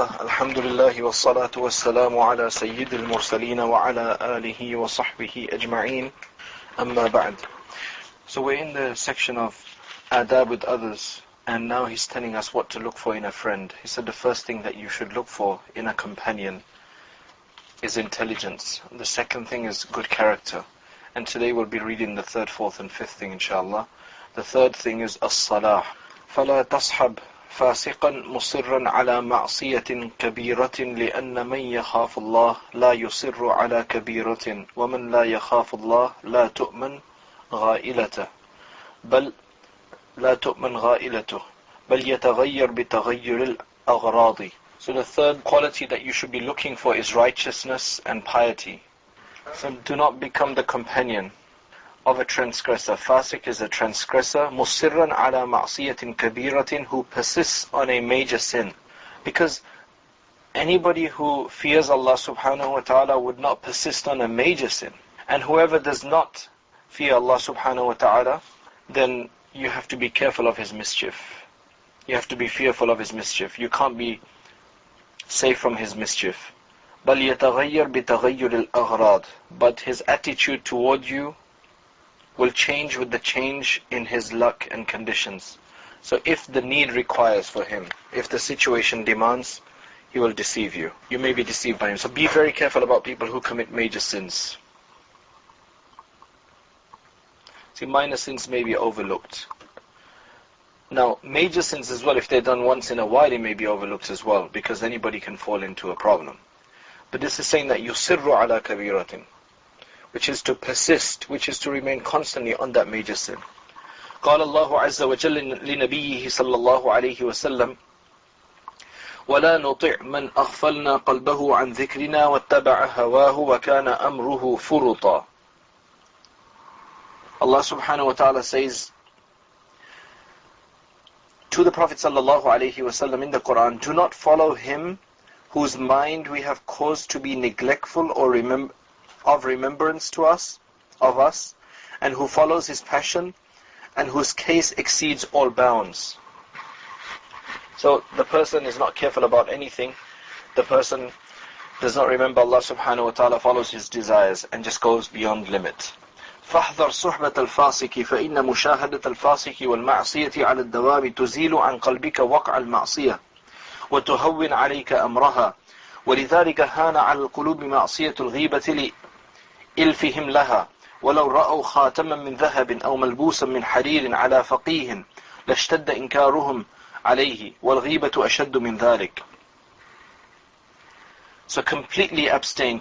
Bismillah, Alhamdulillah, wassalatu wassalamu ala Sayyidil Mursaleen wa ala alihi wa sahbihi ajma'een, amma ba'd. So we're in the section of adab with others, and now he's telling us what to look for in a friend. He said the first thing that you should look for in a companion is intelligence. The second thing is good character. And today we'll be reading the third, fourth and fifth thing inshallah. The third thing is as-salah. فَلَا تَصْحَبْ فاسقا مصرا على معصية كبيرة لأن من يخاف الله لا يصر على كبيرة ومن لا يخاف الله لا تؤمن غائلته بل يتغير بتغير الأغراض. So the third quality that you should be looking for is righteousness and piety. So do not become the companion of a transgressor. Fasiq is a transgressor. Musirran ala ma'siyatin kabiratin, who persists on a major sin. Because anybody who fears Allah subhanahu wa ta'ala would not persist on a major sin. And whoever does not fear Allah subhanahu wa ta'ala, then you have to be careful of his mischief. You have to be fearful of his mischief. You can't be safe from his mischief. بَلْ يَتَغَيَّرْ بِتَغَيُّرِ الْأَغْرَاضِ. But his attitude toward you will change with the change in his luck and conditions. So if the need requires for him, if the situation demands, he will deceive you. You may be deceived by him. So be very careful about people who commit major sins. See, minor sins may be overlooked. Now, major sins as well, if they're done once in a while, it may be overlooked as well, because anybody can fall into a problem. But this is saying that yusirru ala kabiratin, which is to persist, which is to remain constantly on that major sin. قال الله عز وجل لنبيه صلى الله عليه وسلم ولا نطع من أغفلنا قلبه عن ذكرنا واتبع هواه وكان أمره فرطا. Allah subhanahu wa ta'ala says to the Prophet sallallahu alaihi wasallam in the Quran, do not follow him whose mind we have caused to be neglectful or of remembrance of us, and who follows his passion, and whose case exceeds all bounds. So the person is not careful about anything. The person does not remember Allah subhanahu wa ta'ala, follows his desires, and just goes beyond limit. فاحذر صحبة الفاسق فإن مشاهدة الفاسق والمعصية على الدوام تزيل عن قلبك وقع المعصية وتهون عليك أمرها ولذلك هان على القلوب معصية الغيبة لإلفهم لها ولو رأوا خاتما من ذهب أو ملبوسا من حرير على فقيه لاشتد إنكارهم عليه والغيبة أشد من ذلك. So completely abstain,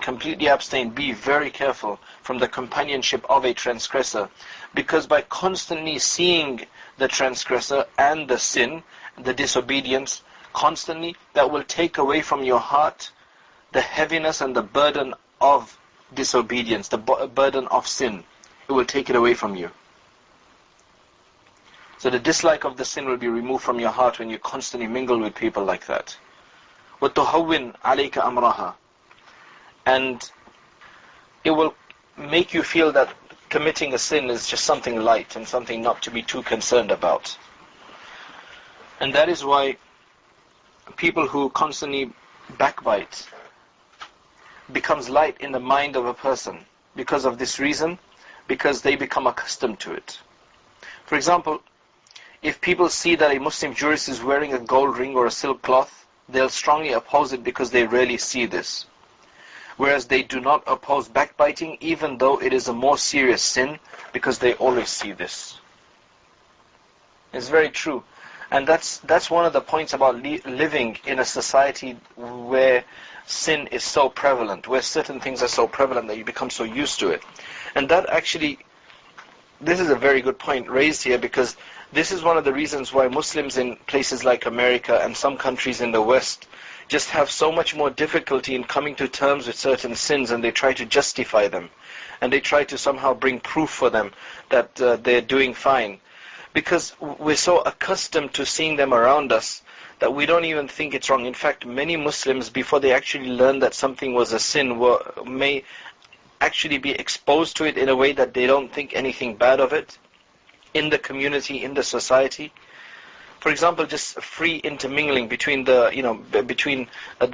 be very careful from the companionship of a transgressor, because by constantly seeing the transgressor and the sin, the disobedience, constantly, that will take away from your heart the heaviness and the burden of disobedience, the burden of sin. It will take it away from you. So the dislike of the sin will be removed from your heart when you constantly mingle with people like that. وَتُهَوِّنْ عَلَيْكَ أَمْرَهَا. And it will make you feel that committing a sin is just something light and something not to be too concerned about. And that is why people who constantly backbite becomes light in the mind of a person because of this reason, because they become accustomed to it. For example, if people see that a Muslim jurist is wearing a gold ring or a silk cloth, they'll strongly oppose it because they rarely see this. Whereas they do not oppose backbiting, even though it is a more serious sin, because they always see this. It's very true. And that's one of the points about living in a society where sin is so prevalent, where certain things are so prevalent that you become so used to it. And that actually, this is a very good point raised here, because this is one of the reasons why Muslims in places like America and some countries in the West just have so much more difficulty in coming to terms with certain sins, and they try to justify them. And they try to somehow bring proof for them that they're doing fine. Because we're so accustomed to seeing them around us that we don't even think it's wrong. In fact, many Muslims, before they actually learn that something was a sin, may actually be exposed to it in a way that they don't think anything bad of it in the community, in the society. For example, just free intermingling between the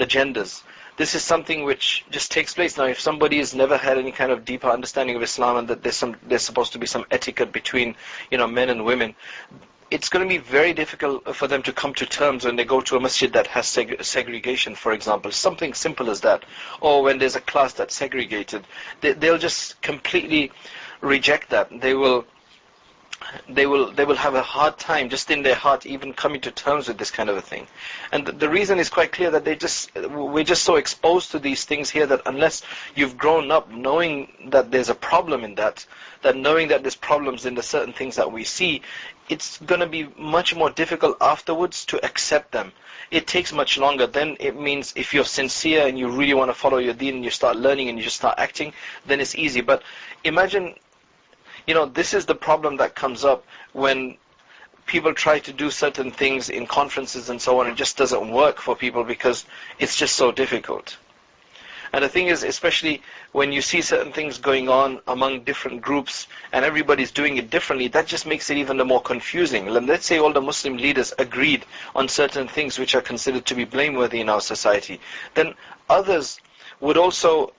genders. This is something which just takes place. Now, if somebody has never had any kind of deeper understanding of Islam, and that there's supposed to be some etiquette between men and women, it's going to be very difficult for them to come to terms when they go to a masjid that has segregation, for example. Something simple as that. Or when there's a class that's segregated. They'll just completely reject that. They will have a hard time just in their heart even coming to terms with this kind of a thing. And the reason is quite clear, that we're just so exposed to these things here, that unless you've grown up knowing that there's a problem in that knowing that there's problems in the certain things that we see, it's going to be much more difficult afterwards to accept them. It takes much longer. Then it means if you're sincere and you really want to follow your deen, and you start learning and you just start acting, then it's easy. But imagine, this is the problem that comes up when people try to do certain things in conferences and so on. It just doesn't work for people because it's just so difficult. And the thing is, especially when you see certain things going on among different groups and everybody's doing it differently, that just makes it even more confusing. Let's say all the Muslim leaders agreed on certain things which are considered to be blameworthy in our society. Then others would also,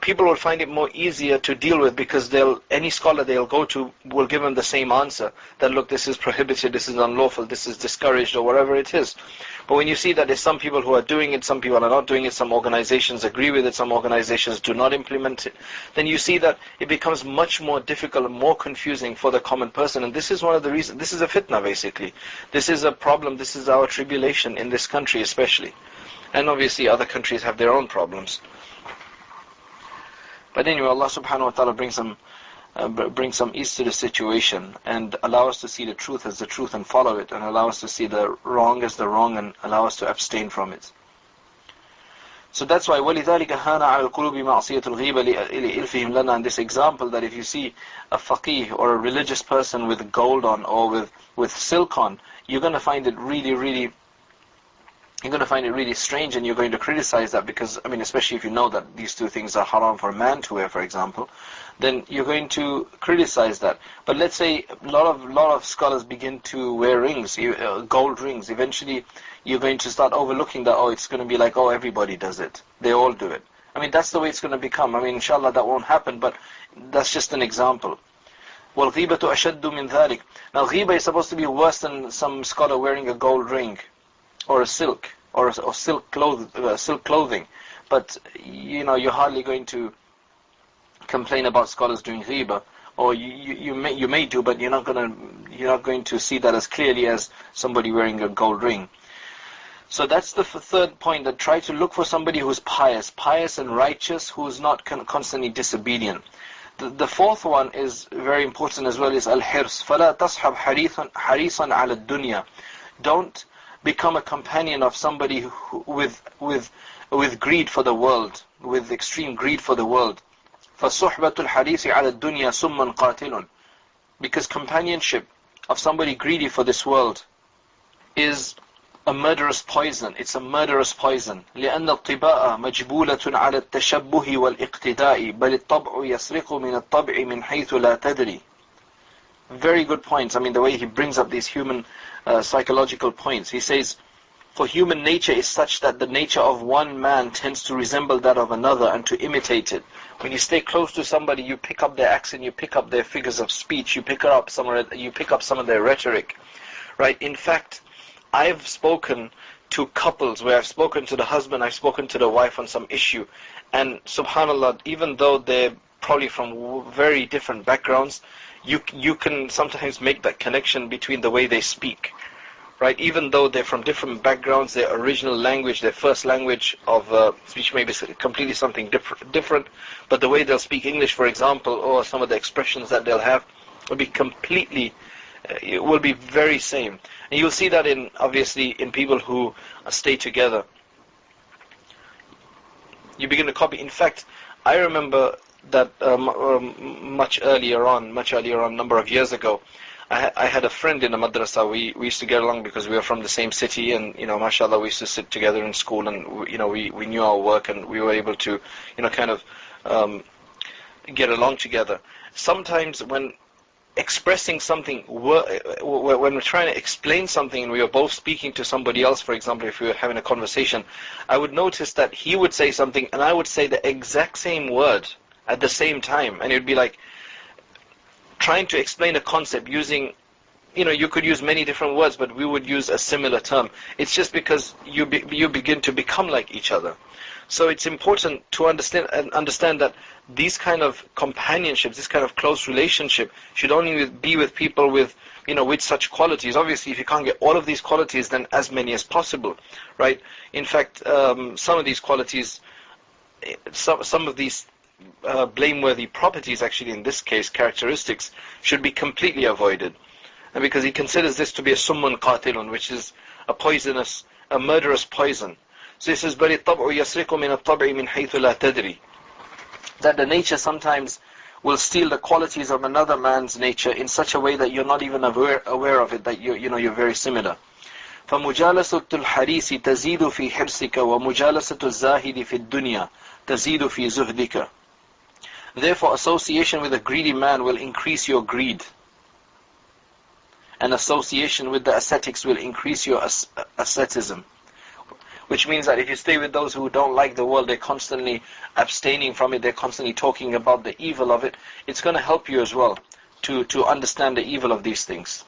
people will find it more easier to deal with, because any scholar they'll go to will give them the same answer, that look, this is prohibited, this is unlawful, this is discouraged, or whatever it is. But when you see that there's some people who are doing it, some people are not doing it, some organizations agree with it, some organizations do not implement it, then you see that it becomes much more difficult and more confusing for the common person. And this is one of the reasons, this is a fitna basically. This is a problem, this is our tribulation in this country especially. And obviously other countries have their own problems. But anyway, Allah subhanahu wa ta'ala bring some ease to the situation, and allow us to see the truth as the truth and follow it, and allow us to see the wrong as the wrong and allow us to abstain from it. So that's why وَلِذَلِكَ هَانَ عَلَى الْقُلُوبِ مَعْصِيَةُ الْغِيبَ لِإِلْفِهِمْ لَنَا. And this example, that if you see a faqih or a religious person with gold on or with silk on, you're going to find it really strange, and you're going to criticize that, because, especially if you know that these two things are haram for a man to wear, for example, then you're going to criticize that. But let's say a lot of scholars begin to wear rings, gold rings. Eventually, you're going to start overlooking that, it's going to be like, everybody does it. They all do it. That's the way it's going to become. Inshallah, that won't happen, but that's just an example. وَالْغِيبَةُ أَشَدُّ مِنْ ذَلِكَ. Now, ghiba is supposed to be worse than some scholar wearing a gold ring, or a silk, or silk clothing. But you're hardly going to complain about scholars doing ghiba, or you may do, but you're not going to see that as clearly as somebody wearing a gold ring. So that's the third point, that try to look for somebody who's pious and righteous, who's not constantly disobedient. The fourth one is very important as well, is al-hirs. فَلَا تَصْحَبْ حَرِيصًا عَلَى الدُّنْيا. Don't become a companion of somebody with greed for the world, with extreme greed for the world. فَصُحْبَةُ الْحَرِيصِ عَلَى الدُّنْيَا سُمٌّ قَاتِلٌ. Because companionship of somebody greedy for this world is a murderous poison. It's a murderous poison. لأن الطباء مجبولة على التشبه والاقتداء بل الطبع يسرق من الطبع من حيث لا تدري. Very good points. The way he brings up these human psychological points. He says, for human nature is such that the nature of one man tends to resemble that of another and to imitate it. When you stay close to somebody, you pick up their accent, you pick up their figures of speech, you pick up some of their rhetoric. Right? In fact, I've spoken to couples where I've spoken to the husband, I've spoken to the wife on some issue, and subhanAllah, even though they're probably from very different backgrounds, you can sometimes make that connection between the way they speak. Right? Even though they're from different backgrounds, their original language, their first language of speech may be completely something different, but the way they'll speak English, for example, or some of the expressions that they'll have will be very same. And you'll see that obviously in people who stay together. You begin to copy. In fact, I remember that much earlier on, a number of years ago, I had a friend in the madrasa. We used to get along because we were from the same city, and mashallah, we used to sit together in school, and we knew our work, and we were able to get along together. Sometimes when expressing something, when we're trying to explain something and we are both speaking to somebody else, for example, if we were having a conversation, I would notice that he would say something and I would say the exact same word at the same time. And it would be like trying to explain a concept using, you could use many different words, but we would use a similar term. It's just because you begin to become like each other. So it's important to understand that these kind of companionships, this kind of close relationship, should only be with people with such qualities. Obviously, if you can't get all of these qualities, then as many as possible, right? In fact, some of these qualities, some of these blameworthy properties, actually in this case, characteristics, should be completely avoided. And because he considers this to be a summun qatilun, which is a murderous poison. So he says, بَلِ الطَّبْعُ يَسْرِقُ مِنَ الطَّبْعِ مِنْ حَيْثُ لَا تَدْرِي. That the nature sometimes will steal the qualities of another man's nature in such a way that you're not even aware of it, that you're very similar. فَمُجَالَسَةُ الْحَرِيسِ تَزِيدُ فِي حِرْسِكَ وَمُجَالَسَةُ الزَّاهِدِ فِي الدُّنْيَا تَزِيدُ فِي زُهْدِكَ. Therefore, association with a greedy man will increase your greed. And association with the ascetics will increase your asceticism. Which means that if you stay with those who don't like the world, they're constantly abstaining from it, they're constantly talking about the evil of it, it's going to help you as well to understand the evil of these things.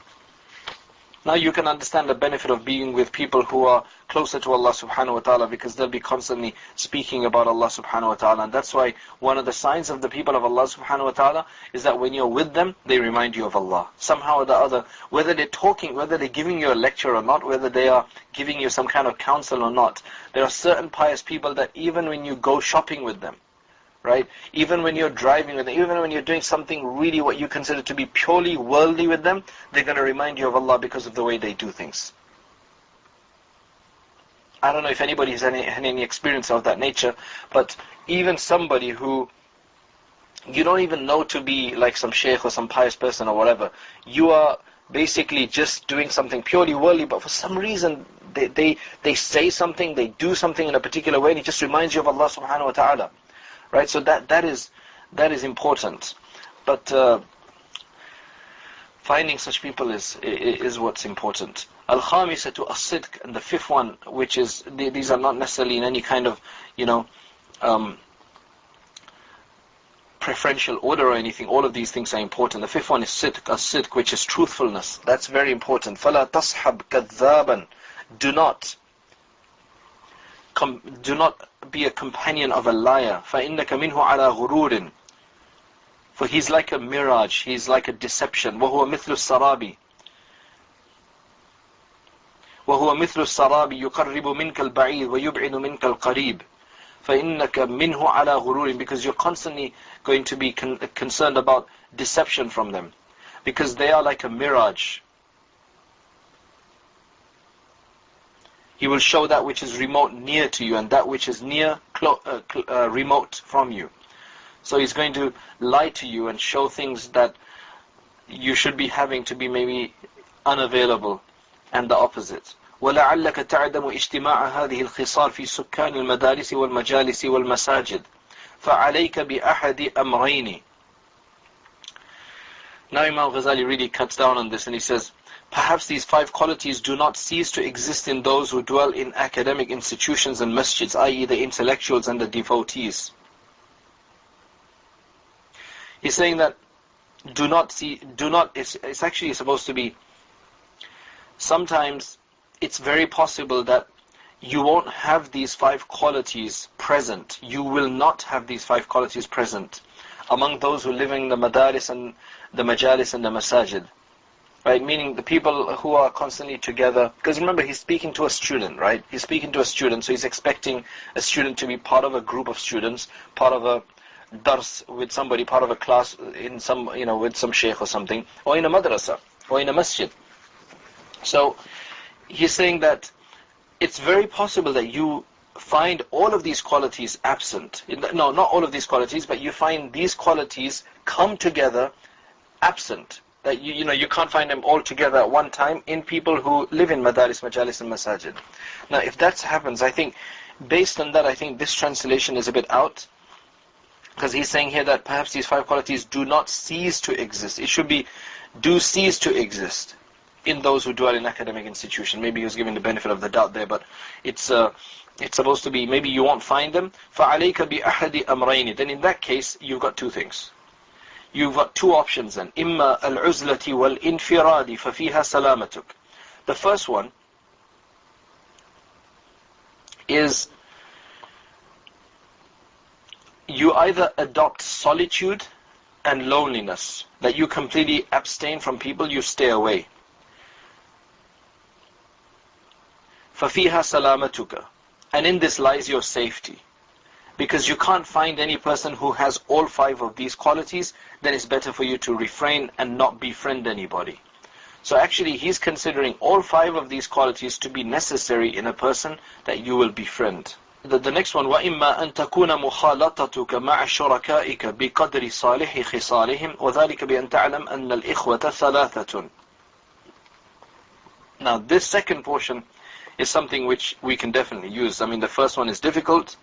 Now you can understand the benefit of being with people who are closer to Allah subhanahu wa ta'ala, because they'll be constantly speaking about Allah subhanahu wa ta'ala. And that's why one of the signs of the people of Allah subhanahu wa ta'ala is that when you're with them, they remind you of Allah. Somehow or the other, whether they're talking, whether they're giving you a lecture or not, whether they are giving you some kind of counsel or not, there are certain pious people that even when you go shopping with them, right? Even when you're driving with them, even when you're doing something really what you consider to be purely worldly with them, they're going to remind you of Allah because of the way they do things. I don't know if anybody has any experience of that nature, but even somebody who you don't even know to be like some sheikh or some pious person or whatever, you are basically just doing something purely worldly, but for some reason they say something, they do something in a particular way, and it just reminds you of Allah subhanahu wa ta'ala. Right, so that is important, but finding such people is what's important. Al-khamisatu as-sidq, and the fifth one, which is these are not necessarily in any kind of preferential order or anything. All of these things are important. The fifth one is sidq, as-sidq, which is truthfulness. That's very important. فَلَا تَصْحَبْ كَذَّابًا. Do not be a companion of a liar. فَإِنَّكَ مِنْهُ عَلَى غُرُورٍ. For he's like a mirage, he's like a deception. وَهُوَ مِثْلُ السَّرَابِ. وَهُوَ مِثْلُ السَّرَابِ يُقَرِّبُ مِنْكَ الْبَعِيدِ وَيُبْعِدُ مِنْكَ الْقَرِيبِ. فَإِنَّكَ مِنْهُ عَلَى غُرُورٍ. Because you're constantly going to be concerned about deception from them. Because they are like a mirage. He will show that which is remote near to you, and that which is near remote from you. So he's going to lie to you and show things that you should be having to be maybe unavailable, and the opposite. وَلَعَلَّكَ تَعْدَمُ اجْتِمَاعَ هَذِهِ الْخِصَالِ فِي سُكَّانِ الْمَدَارِسِ وَالْمَجَالِسِ وَالْمَسَاجِدِ فَعَلَيْكَ بِأَحَدِ أَمْرَيْنِ. Now Imam Ghazali really cuts down on this, and he says, perhaps these five qualities do not cease to exist in those who dwell in academic institutions and masjids, i.e. the intellectuals and the devotees. He's saying that it's actually supposed to be, sometimes it's very possible that you won't have these five qualities present. You will not have these five qualities present among those who live in the madaris and the majalis and the masajid. Right, meaning the people who are constantly together. Because remember, he's speaking to a student, right? He's speaking to a student, so he's expecting a student to be part of a group of students, part of a dars with somebody, part of a class in some, with some sheikh or something, or in a madrasa, or in a masjid. So he's saying that it's very possible that you find all of these qualities absent. No, not all of these qualities, but you find these qualities come together absent. That you can't find them all together at one time in people who live in madaris, majalis and masajid. Now if that happens, I think, based on that, I think this translation is a bit out. Because he's saying here that perhaps these 5 qualities do not cease to exist. It should be do cease to exist in those who dwell in academic institution. Maybe he was giving the benefit of the doubt there, but it's supposed to be, maybe you won't find them. فَعَلَيْكَ بِأَحَدِ أَمْرَيْنِ. Then in that case, you've got 2 things. You've got 2 options then. إِمَّا الْعُزْلَةِ وَالْإِنْفِرَادِ فَفِيهَا سَلَامَتُكَ. The first one is you either adopt solitude and loneliness, that you completely abstain from people, you stay away. فَفِيهَا سَلَامَتُكَ. And in this lies your safety. Because you can't find any person who has all 5 of these qualities, then it's better for you to refrain and not befriend anybody. So actually he's considering all 5 of these qualities to be necessary in a person that you will befriend. The next one, وَإِمَّا أَن تَكُونَ مُخَالَطَتُكَ مَعَ شُرَكَائِكَ بِقَدْرِ صَالِحِ خِصَالِهِمْ وَذَلِكَ بِأَن تَعْلَمْ أَنَّ الْإِخْوَةَ ثَلَاثَةٌ. Now this second portion is something which we can definitely use. I mean, the first one is difficult,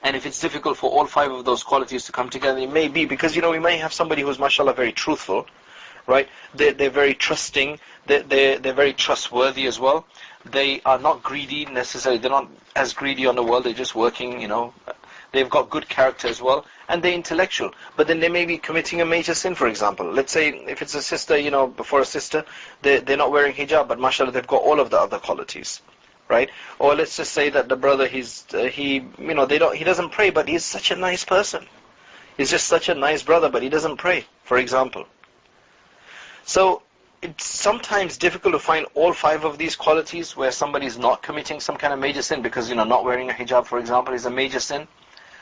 and if it's difficult for all 5 of those qualities to come together, it may be because, we may have somebody who's mashallah very truthful, right? They're very trusting, they're very trustworthy as well. They are not greedy necessarily, they're not as greedy on the world, they're just working, they've got good character as well, and they're intellectual. But then they may be committing a major sin, for example. Let's say if it's a sister, for a sister, they're not wearing hijab, but mashallah they've got all of the other qualities, right? Or let's just say that the brother, he doesn't pray, but he's such a nice person. He's just such a nice brother, but he doesn't pray, for example. So it's sometimes difficult to find all 5 of these qualities where somebody is not committing some kind of major sin, because not wearing a hijab, for example, is a major sin.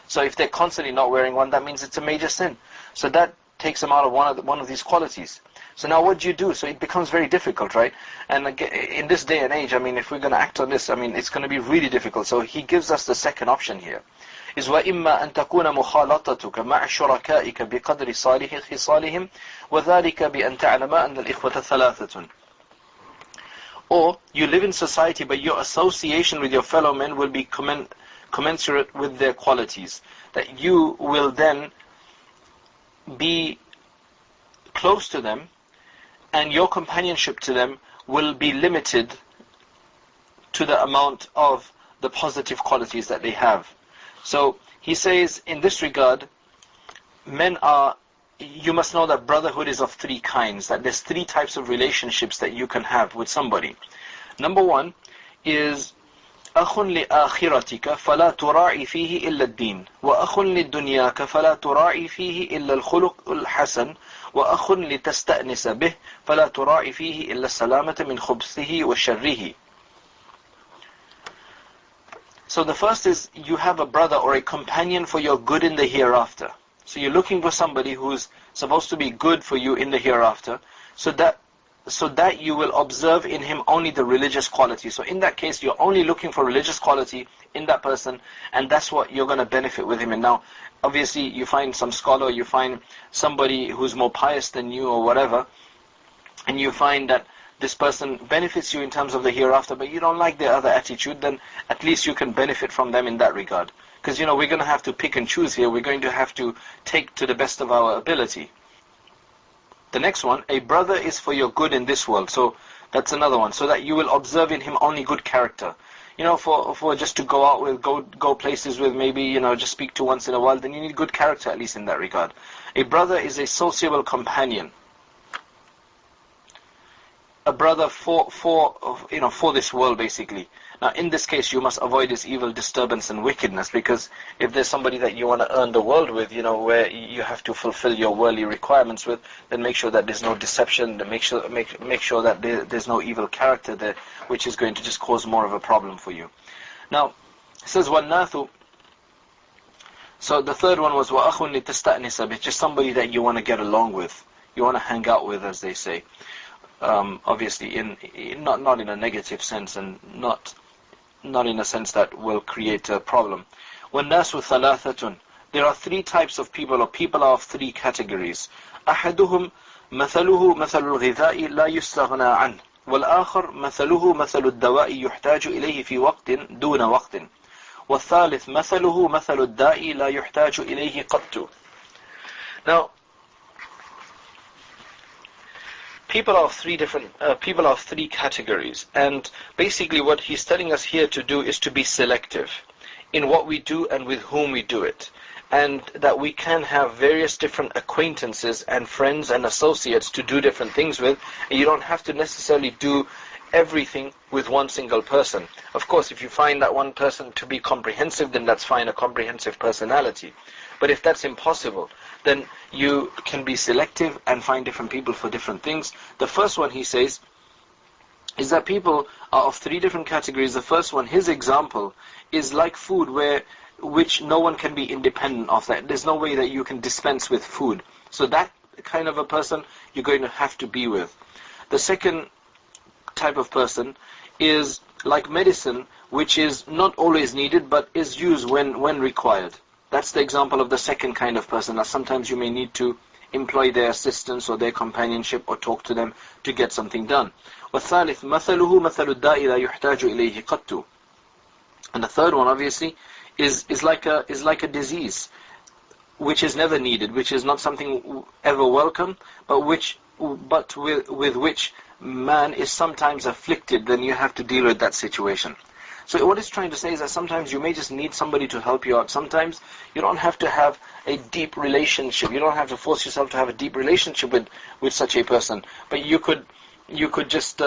So if they're constantly not wearing one, that means it's a major sin. So that takes them out of one of these qualities. So now what do you do? So it becomes very difficult, right? And again, in this day and age, if we're going to act on this, it's going to be really difficult. So he gives us the second option here. Is وَإِمَّا أَن تَكُونَ مُخَالَطَتُكَ مَعَ شُرَكَائِكَ بِقَدْرِ صَالِحِ خِصَالِهِمْ وَذَلِكَ بِأَن تَعْلَمَ أَنَّ الْإِخْوَةَ ثَلَاثَةٌ. Or you live in society, but your association with your fellow men will be commensurate with their qualities. That you will then be close to them, and your companionship to them will be limited to the amount of the positive qualities that they have. So he says, in this regard, you must know that brotherhood is of 3 kinds, that there's 3 types of relationships that you can have with somebody. Number 1 is أَخٌ لِآخِرَتِكَ فَلَا تُرَاعِي فِيهِ إِلَّا الدِّينِ وَأَخٌ لِلدُّنْيَاكَ فَلَا تُرَاعِي فِيهِ إِلَّا الْخُلُقُ الْحَسَنِ وَأَخٌ لِتَسْتَأْنِسَ بِهِ فَلَا تُرَاعِي فِيهِ إِلَّا السَّلَامَةَ مِنْ خُبْثِهِ وَشَرِّهِ. So the first is, you have a brother or a companion for your good in the hereafter. So you're looking for somebody who's supposed to be good for you in the hereafter, so that you will observe in him only the religious quality. So in that case, you're only looking for religious quality in that person, and that's what you're going to benefit with him. And now, obviously, you find some scholar, you find somebody who's more pious than you or whatever, and you find that this person benefits you in terms of the hereafter, but you don't like their other attitude, then at least you can benefit from them in that regard. Because, we're going to have to pick and choose here. We're going to have to take to the best of our ability. The next one, a brother is for your good in this world. So that's another one. So that you will observe in him only good character. For just to go out with, go places with, maybe, just speak to once in a while, then you need good character at least in that regard. A brother is a sociable companion. A brother for this world, basically. Now, in this case, you must avoid this evil, disturbance, and wickedness, because if there's somebody that you want to earn the world with, where you have to fulfill your worldly requirements with, then make sure that there's no deception, make sure that there's no evil character there, which is going to just cause more of a problem for you. Now, it says, وَالنَّاثُ. So the third one was, وَأَخٌ لِتَسْتَأْنِسَ بِهِ, just somebody that you want to get along with, you want to hang out with, as they say. Obviously, not in a negative sense, and not in a sense that will create a problem. وَالنَّاسُ ثَلَاثَةٌ. There are 3 types of people, or people are of 3 categories. أَحَدُهُمْ مَثَلُهُ مَثَلُ الْغِذَاءِ لَا يُسْتَغْنَى عَنْهُ وَالْآخَرُ مَثَلُهُ مَثَلُ الدَّوَاءِ يُحْتَاجُ إِلَيْهِ فِي وَقْتٍ دُونَ وَقْتٍ وَالثَّالِث مَثَلُهُ مَثَلُ الدَّاءِ لَا يُحْتَاجُ إِلَيْهِ قَطُّ. Now, people are of three categories, and basically what he's telling us here to do is to be selective in what we do and with whom we do it, and that we can have various different acquaintances and friends and associates to do different things with, and you don't have to necessarily do everything with one single person. Of course, if you find that one person to be comprehensive, then that's fine, a comprehensive personality. But if that's impossible, then you can be selective and find different people for different things. The first one, he says, is that people are of three different categories. The first one, his example, is like food, which no one can be independent of that. There's no way that you can dispense with food. So that kind of a person you're going to have to be with. The second type of person is like medicine, which is not always needed, but is used when required. That's the example of the second kind of person, that sometimes you may need to employ their assistance or their companionship or talk to them to get something done. وَالثَّالِث مَثَلُهُ مَثَلُ الدَّاءِ لَا يُحْتَاجُ إِلَيْهِ قَطُّ. And the third one, obviously, is like a disease, which is never needed, which is not something ever welcome, but with which man is sometimes afflicted. Then you have to deal with that situation. So what it's trying to say is that sometimes you may just need somebody to help you out. Sometimes you don't have to have a deep relationship. You don't have to force yourself to have a deep relationship with such a person. But you could just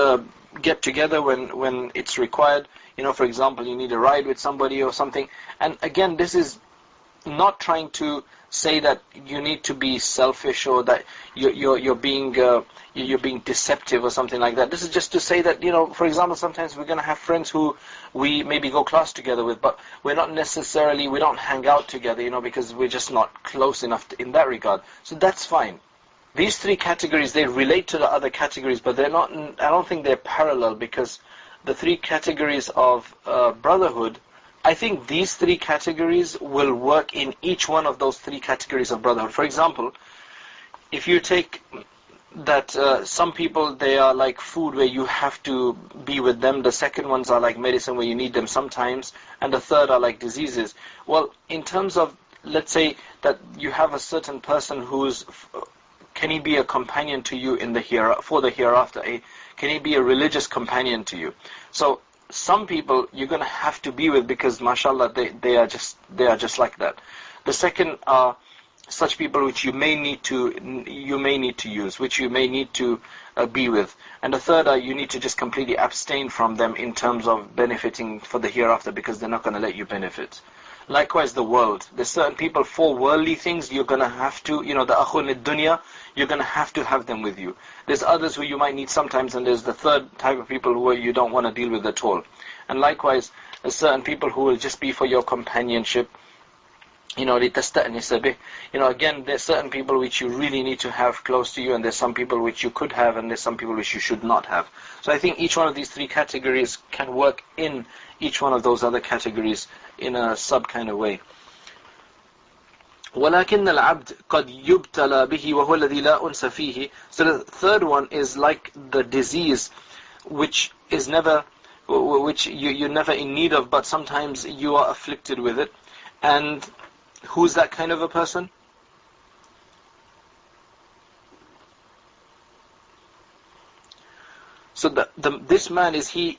get together when it's required. For example, you need a ride with somebody or something. And again, this is not trying to say that you need to be selfish or that you're being deceptive or something like that. This is just to say that, for example, sometimes we're going to have friends who we maybe go class together with, but we don't hang out together, because we're just not close enough in that regard. So that's fine. These three categories, they relate to the other categories, but they're not. I don't think they're parallel, because the three categories of brotherhood, I think these three categories will work in each one of those three categories of brotherhood. For example, if you take that some people, they are like food where you have to be with them. The second ones are like medicine where you need them sometimes. And the third are like diseases. Well, in terms of, let's say that you have a certain person can he be a companion to you for the hereafter? Can he be a religious companion to you? So some people you're going to have to be with because, mashallah, they are just like that. The second are such people which you may need to use, which you may need to be with. And the third are you need to just completely abstain from them in terms of benefiting for the hereafter, because they're not going to let you benefit. Likewise, the world. There's certain people for worldly things you're going to have to, the akhun ad-dunya, you're going to have them with you. There's others who you might need sometimes, and there's the third type of people who you don't want to deal with at all. And likewise, there's certain people who will just be for your companionship. لِتَسْتَأْنِسَ بِهِ. Again, there's certain people which you really need to have close to you, and there's some people which you could have, and there's some people which you should not have. So I think each one of these three categories can work in each one of those other categories in a sub kind of way. وَلَكِنَّ الْعَبْدِ قَدْ يُبْتَلَى بِهِ وَهُوَ الَّذِي لَا أُنْسَ فِيهِ. So the third one is like the disease, which you're never in need of, but sometimes you are afflicted with it. And who's that kind of a person? So this man is he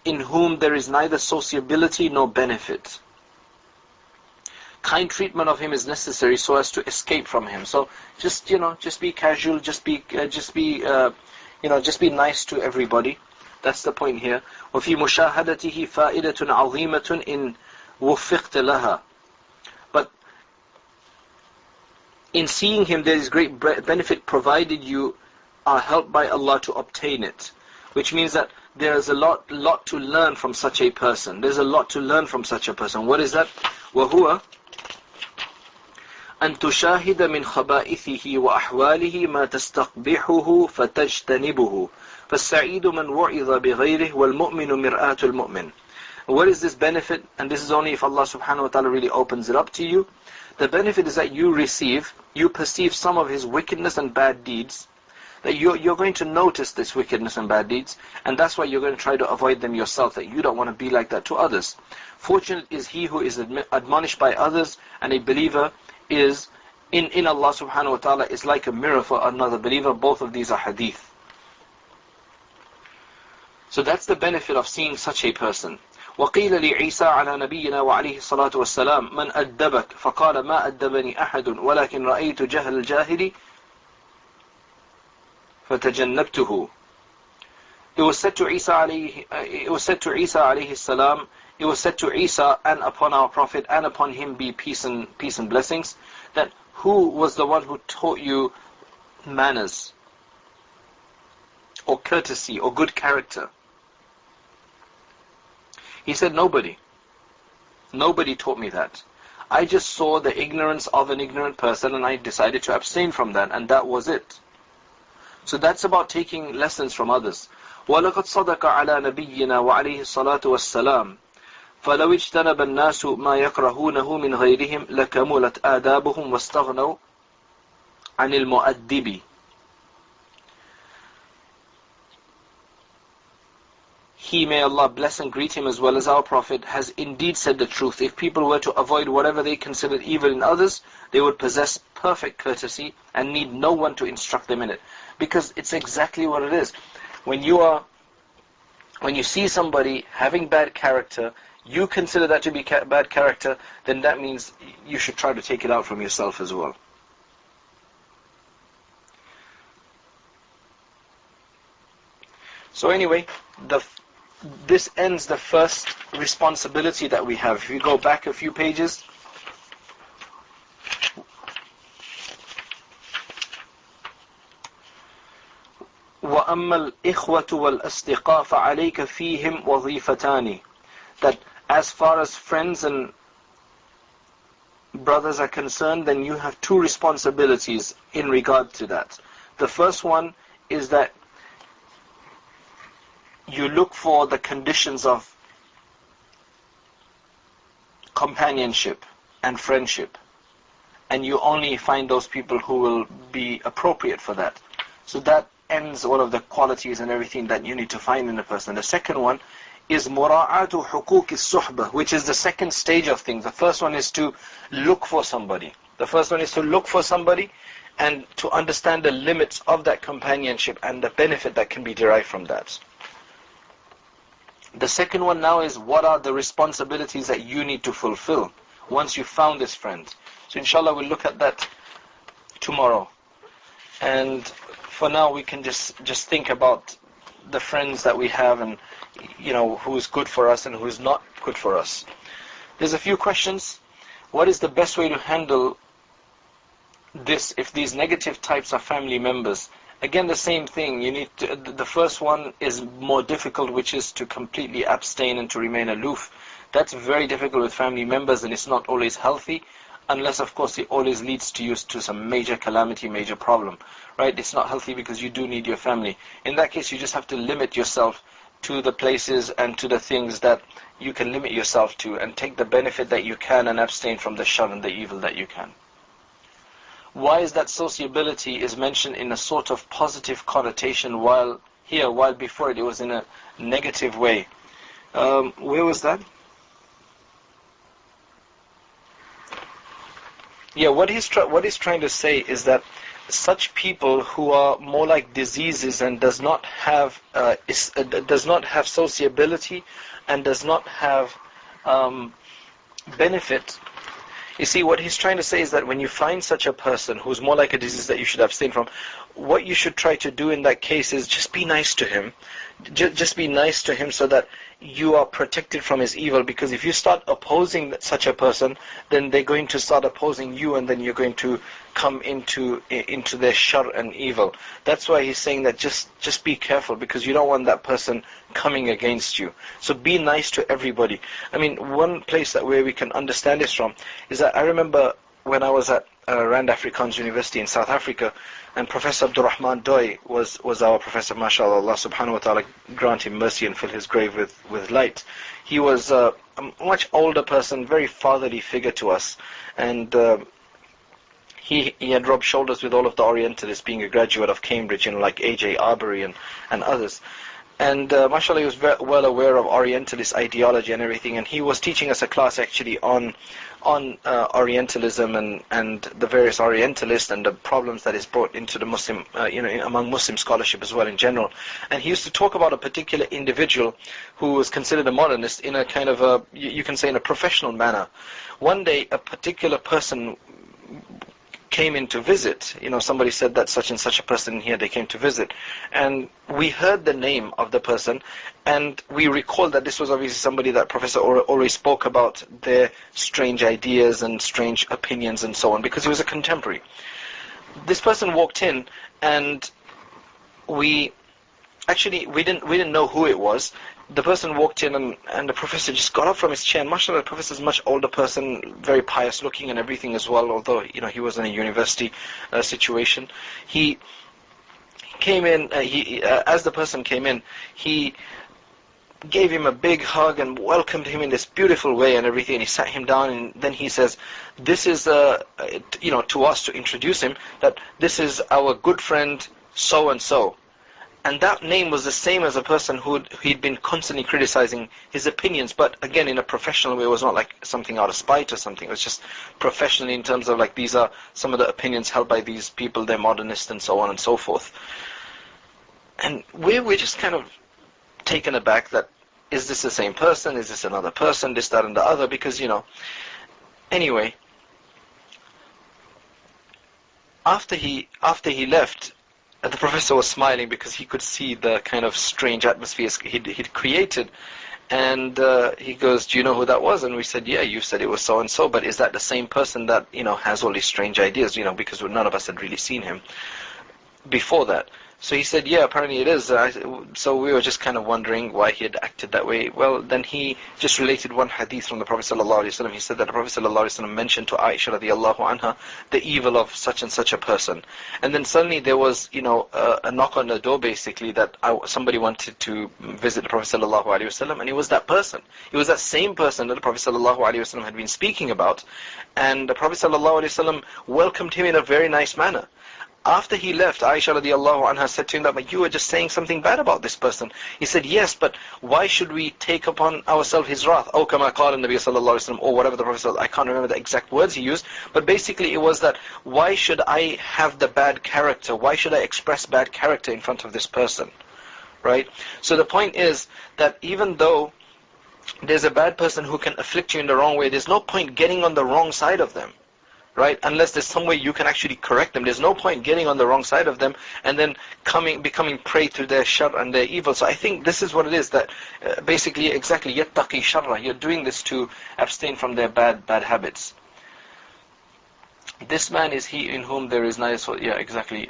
in whom there is neither sociability nor benefit. Kind treatment of him is necessary so as to escape from him. So just be casual, just be nice to everybody. That's the point here. وفي مشاهدته فائدة عظيمة إن وفقت لها. But in seeing him there is great benefit provided you are helped by Allah to obtain it. Which means that there is a lot to learn from such a person. There's a lot to learn from such a person. What is that? وَهُوَ أَن تُشَاهِدَ مِنْ خَبَائِثِهِ وَأَحْوَالِهِ مَا تَسْتَقْبِحُهُ فَتَجْتَنِبُهُ فَالسَّعِيدُ مَنْ وُعِظَ بِغَيْرِهِ وَالْمُؤْمِنُ مِرْآةُ الْمُؤْمِنِ. What is this benefit? And this is only if Allah subhanahu wa ta'ala really opens it up to you. The benefit is that you perceive some of his wickedness and bad deeds, that you're going to notice this wickedness and bad deeds, and that's why you're going to try to avoid them yourself, that you don't want to be like that to others. Fortunate is he who is admonished by others, and a believer is in Allah subhanahu wa ta'ala is like a mirror for another believer. Both of these are hadith. So that's the benefit of seeing such a person. وقيل لعيسى على نبينا وعليه الصلاة والسلام من أدبك فقال ما أدبني أحد ولكن رأيت جهل الجاهل فتجنبته. It was said to Isa alayhi salam, it was said to Isa and upon our Prophet and upon him be peace and blessings, that who was the one who taught you manners or courtesy or good character? He said, nobody. Nobody taught me that. I just saw the ignorance of an ignorant person and I decided to abstain from that, and that was it. So that's about taking lessons from others. وَلَقَدْ صَدَقَ عَلَى نَبِيِّنَا وَعَلَيْهِ الصَّلَاةُ وَالسَّلَامُ فَلَوْ اجْتَنَبَ النَّاسُ مَا يَكْرَهُونَهُ مِنْ غَيْرِهِمْ لَكَمُلَتْ آدَابُهُمْ وَاسْتَغْنَوْا عَنِ الْمُؤَدِّبِ. He, may Allah bless and greet him as well as our Prophet, has indeed said the truth. If people were to avoid whatever they considered evil in others, they would possess perfect courtesy and need no one to instruct them in it. Because it's exactly what it is. When you see somebody having bad character, you consider that to be bad character, then that means you should try to take it out from yourself as well. So anyway, this ends the first responsibility that we have. If you go back a few pages, وَأَمَّا الْإِخْوَةُ وَالْأَصْدِقَاءُ فَعَلَيْكَ فِيهِمْ وَظِيفَتَانِ. That as far as friends and brothers are concerned, then you have two responsibilities in regard to that. The first one is that you look for the conditions of companionship and friendship, and you only find those people who will be appropriate for that. So that ends all of the qualities and everything that you need to find in a person. The second one is mura'atu huquq as-suhbah, which is the second stage of things. The first one is to look for somebody. And to understand the limits of that companionship and the benefit that can be derived from that. The second one now is, what are the responsibilities that you need to fulfill once you found this friend? So inshallah we'll look at that tomorrow. And for now we can just think about the friends that we have, and who is good for us and who is not good for us. There's a few questions. What is the best way to handle this if these negative types are family members? Again, the same thing. The first one is more difficult, which is to completely abstain and to remain aloof. That's very difficult with family members, and it's not always healthy, unless of course it always leads to some major calamity, major problem. Right? It's not healthy because you do need your family. In that case, you just have to limit yourself to the places and to the things that you can limit yourself to, and take the benefit that you can and abstain from the shar and the evil that you can. Why is that sociability is mentioned in a sort of positive connotation while before it was in a negative way? Where was that? Yeah, what he's trying to say is that such people who are more like diseases and does not have sociability and does not have benefit. You see, what he's trying to say is that when you find such a person who's more like a disease that you should abstain from, what you should try to do in that case is just be nice to him. Just be nice to him so that you are protected from his evil. Because if you start opposing such a person, then they're going to start opposing you, and then you're going to come into their shar and evil. That's why he's saying that just be careful, because you don't want that person coming against you. So be nice to everybody. I mean, one place where we can understand this from is that I remember when I was at Rand Afrikaans University in South Africa, and Professor Abdurrahman Doi was our professor, mashallah, Allah subhanahu wa ta'ala grant him mercy and fill his grave with light. He was a much older person, very fatherly figure to us, and he had rubbed shoulders with all of the Orientalists, being a graduate of Cambridge, like A.J. Arbery and others. And mashallah, he was well aware of Orientalist ideology and everything, and he was teaching us a class actually on Orientalism and the various Orientalists and the problems that is brought into the Muslim, among Muslim scholarship as well in general. And he used to talk about a particular individual who was considered a modernist in a kind of a, you can say, in a professional manner. One day, a particular person came in to visit. Somebody said that such and such a person here, they came to visit. And we heard the name of the person, and we recalled that this was obviously somebody that Professor always spoke about their strange ideas and strange opinions and so on, because he was a contemporary. This person walked in, and we didn't know who it was. The person walked in, and the professor just got up from his chair, and mashallah, the professor is a much older person, very pious looking and everything as well, although he was in a university situation. He came in, as the person came in, he gave him a big hug and welcomed him in this beautiful way and everything, and he sat him down, and then he says, this is to us, to introduce him, that this is our good friend so and so. And that name was the same as a person he'd been constantly criticizing his opinions, but again in a professional way. It was not like something out of spite or something. It was just professionally, in terms of like, these are some of the opinions held by these people, they're modernists and so on and so forth. And we're just kind of taken aback that, is this the same person? Is this another person? This, that and the other, because anyway, after he left, the professor was smiling because he could see the kind of strange atmosphere he'd created. And he goes, do you know who that was? And we said, yeah, you said it was so-and-so, but is that the same person that, has all these strange ideas, because none of us had really seen him before that. So he said, yeah, apparently it is. So we were just kind of wondering why he had acted that way. Well, then he just related one hadith from the Prophet ﷺ. He said that the Prophet ﷺ mentioned to Aisha radiallahu anha the evil of such and such a person. And then suddenly there was, a knock on the door, basically, that somebody wanted to visit the Prophet ﷺ, and it was that person. It was that same person that the Prophet ﷺ had been speaking about. And the Prophet ﷺ welcomed him in a very nice manner. After he left, Aisha radiallahu anha said to him that, but you were just saying something bad about this person. He said, yes, but why should we take upon ourselves his wrath? Oh, kama qala Nabi sallallahu alayhi wa sallam, or whatever the Prophet said. I can't remember the exact words he used, but basically it was that, why should I have the bad character? Why should I express bad character in front of this person? Right? So the point is that even though there's a bad person who can afflict you in the wrong way, there's no point getting on the wrong side of them. Right? Unless there's some way you can actually correct them. There's no point getting on the wrong side of them and then becoming prey to their shar and their evil. So I think this is what it is, that basically, exactly, yattaqi sharra. You're doing this to abstain from their bad habits. This man is he in whom there is nice, yeah, exactly.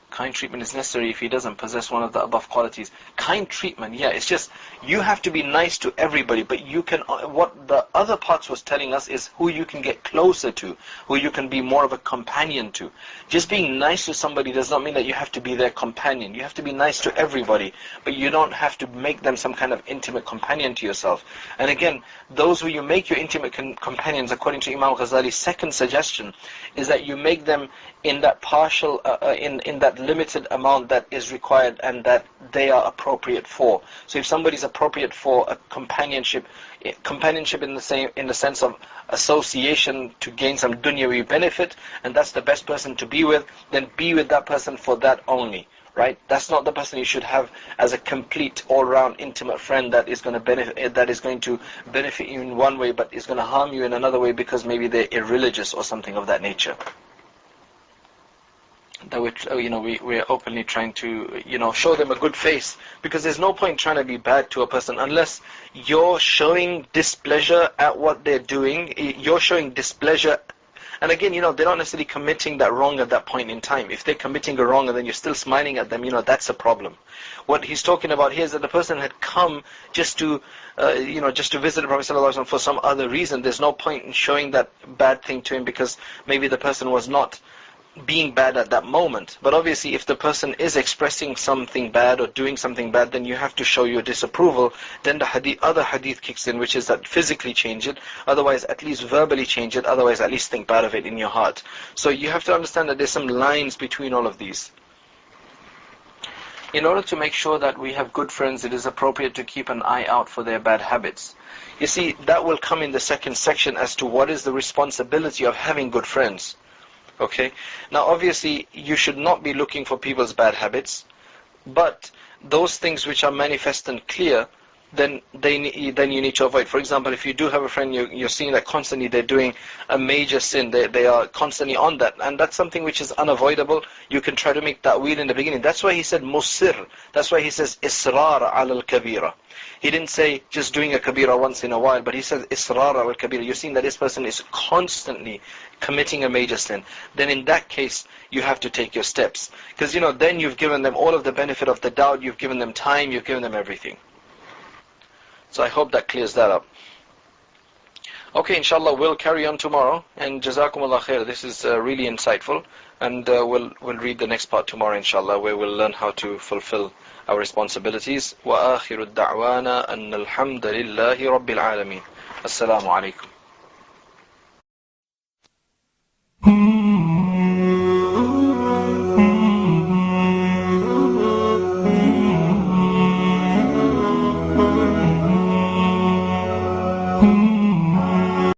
Kind treatment is necessary if he doesn't possess one of the above qualities. Kind treatment, yeah, it's just, you have to be nice to everybody, but you can, what the other parts was telling us is who you can get closer to, who you can be more of a companion to. Just being nice to somebody does not mean that you have to be their companion. You have to be nice to everybody, but you don't have to make them some kind of intimate companion to yourself. And again, those who you make your intimate companions, according to Imam Ghazali's second suggestion, is that you make them in that partial, in that limited amount that is required and that they are appropriate for. So if somebody is appropriate for a companionship in the sense of association to gain some dunyawi benefit, and that's the best person to be with, then be with that person for that only. Right? That's not the person you should have as a complete, all-round, intimate friend that is going to benefit you in one way, but is going to harm you in another way because maybe they're irreligious or something of that nature. That we're openly trying to show them a good face, because there's no point trying to be bad to a person unless you're showing displeasure at what they're doing. You're showing displeasure. And again, they're not necessarily committing that wrong at that point in time. If they're committing a wrong and then you're still smiling at them, that's a problem. What he's talking about here is that the person had come just to visit the Prophet ﷺ for some other reason. There's no point in showing that bad thing to him because maybe the person was not being bad at that moment. But obviously if the person is expressing something bad or doing something bad, then you have to show your disapproval. Then the other hadith kicks in, which is that physically change it, otherwise at least verbally change it, otherwise at least think bad of it in your heart. So you have to understand that there's some lines between all of these. In order to make sure that we have good friends, it is appropriate to keep an eye out for their bad habits. You see, that will come in the second section as to what is the responsibility of having good friends. Okay, now obviously you should not be looking for people's bad habits, but those things which are manifest and clear, then you need to avoid. For example, if you do have a friend, you're seeing that constantly they're doing a major sin, they are constantly on that, and that's something which is unavoidable. You can try to make ta'wil in the beginning. That's why he said musir. That's why he says israr al-kabira. He didn't say just doing a kabira once in a while, but he says israr al-kabira. You're seeing that this person is constantly committing a major sin. Then in that case, you have to take your steps. Because then you've given them all of the benefit of the doubt, you've given them time, you've given them everything. So I hope that clears that up. Okay, inshallah, we'll carry on tomorrow. And jazakumullah khair. This is really insightful. And we'll read the next part tomorrow, inshallah, where we'll learn how to fulfill our responsibilities. وآخر الدعوانا أن الحمد لله رب العالمين. السلام عليكم.